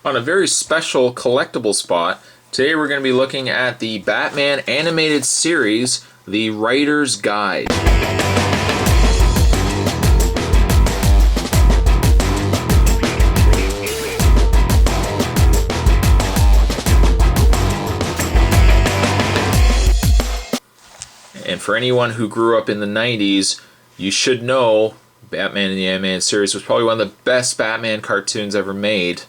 On a very special collectible spot, today we're going to be looking at the Batman animated series, The Writer's Guide. And for anyone who grew up in the 90s, you should know Batman in the Animated Series was probably one of the best Batman cartoons ever made.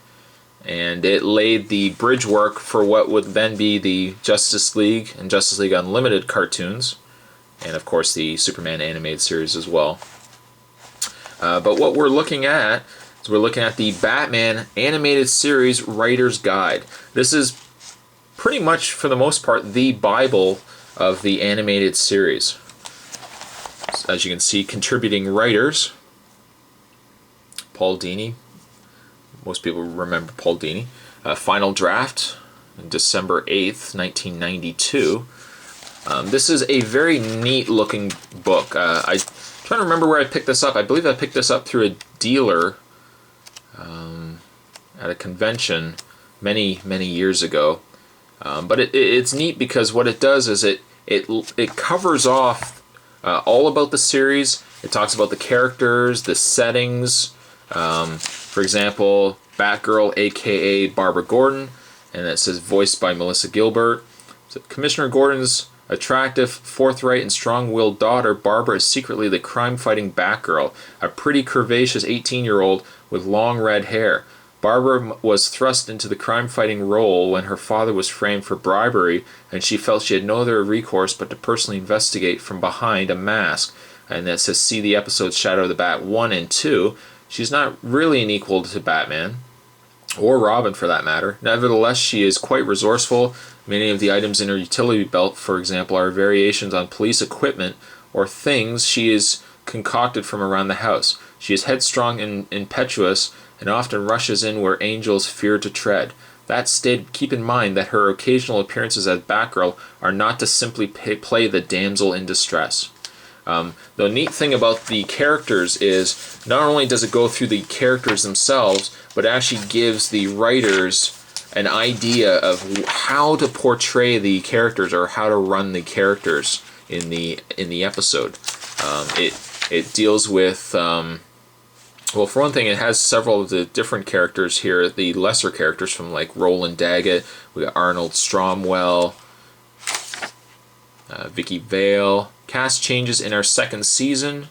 And it laid the bridge work for what would then be the Justice League and Justice League Unlimited cartoons. And of course the Superman animated series as well. But what we're looking at is we're looking at the Batman animated series Writer's Guide. This is pretty much, for the most part, the Bible of the animated series. As you can see, contributing writers: Paul Dini. Most people remember Paul Dini. Final draft, December 8th, 1992. This is a very neat looking book. I'm trying to remember where I picked this up. I believe I picked this up through a dealer at a convention many years ago. But it's neat because what it does is it covers off all about the series. It talks about the characters, the settings. For example, Batgirl, aka Barbara Gordon, and it says voiced by Melissa Gilbert. So Commissioner Gordon's attractive, forthright, and strong-willed daughter, Barbara, is secretly the crime-fighting Batgirl, a pretty curvaceous 18-year-old with long red hair. Barbara was thrust into the crime-fighting role when her father was framed for bribery, and she felt she had no other recourse but to personally investigate from behind a mask. And that says, see the episodes Shadow of the Bat 1 and 2. She's not really an equal to Batman, or Robin for that matter. Nevertheless, she is quite resourceful. Many of the items in her utility belt, for example, are variations on police equipment or things she has concocted from around the house. She is headstrong and impetuous, and often rushes in where angels fear to tread. That said, keep in mind that her occasional appearances as Batgirl are not to simply play the damsel in distress. The neat thing about the characters is not only does it go through the characters themselves, but actually gives the writers an idea of how to portray the characters or how to run the characters in the episode. It deals with well, for one thing, it has several of the different characters here, the lesser characters from like Roland Daggett. We got Arnold Stromwell, Vicky Vale. Cast changes in our second season.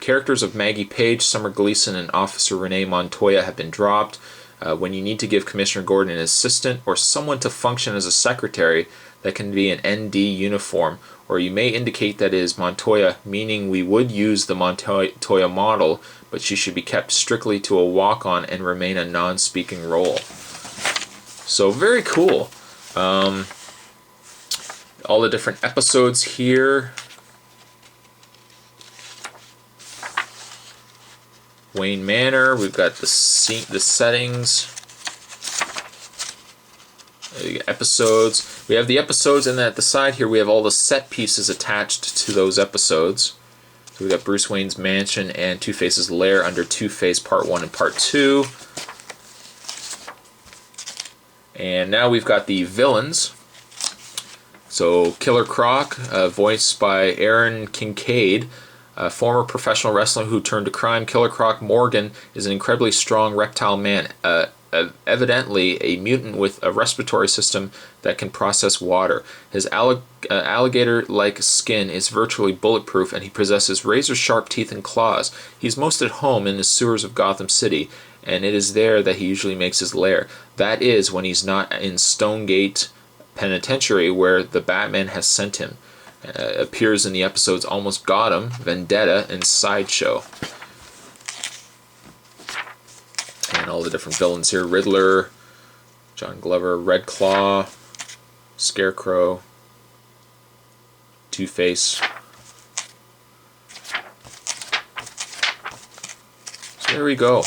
Characters of Maggie Page, Summer Gleason, and Officer Renee Montoya have been dropped. When you need to give Commissioner Gordon an assistant or someone to function as a secretary, that can be an ND uniform, or you may indicate that it is Montoya, meaning we would use the Montoya model, but she should be kept strictly to a walk-on and remain a non-speaking role. So very cool. All the different episodes here. Wayne Manor, we've got the settings, episodes. We have the episodes, and then at the side here we have all the set pieces attached to those episodes. So we've got Bruce Wayne's mansion and Two-Face's lair under Two-Face Part 1 and Part 2. And now we've got the villains. So Killer Croc, voiced by Aaron Kincaid, a former professional wrestler who turned to crime. Killer Croc Morgan is an incredibly strong reptile man, evidently a mutant with a respiratory system that can process water. His alligator-like skin is virtually bulletproof, and he possesses razor-sharp teeth and claws. He's most at home in the sewers of Gotham City, and it is there that he usually makes his lair. That is, when he's not in Stonegate Penitentiary, where the Batman has sent him. Appears in the episodes Almost Got Him, Vendetta, and Sideshow. And all the different villains here: Riddler, John Glover, Red Claw, Scarecrow, Two-Face. So there we go.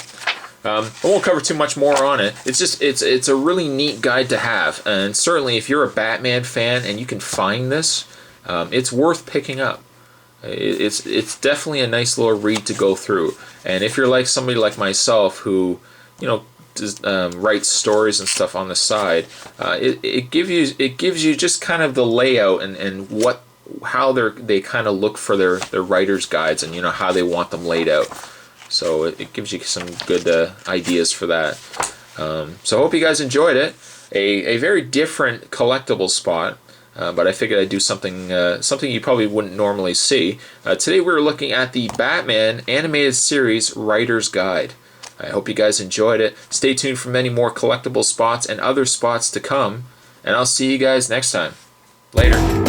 I won't cover too much more on it. It's a really neat guide to have, and certainly if you're a Batman fan and you can find this, it's worth picking up. It's definitely a nice little read to go through. And if you're like somebody like myself who writes stories and stuff on the side. It gives you just kind of the layout and how they kind of look for their writer's guides, and how they want them laid out. So it gives you some good ideas for that. So I hope you guys enjoyed it. A very different collectible spot. But I figured I'd do something you probably wouldn't normally see. Today we're looking at the Batman Animated Series Writer's Guide. I hope you guys enjoyed it. Stay tuned for many more collectible spots and other spots to come. And I'll see you guys next time. Later.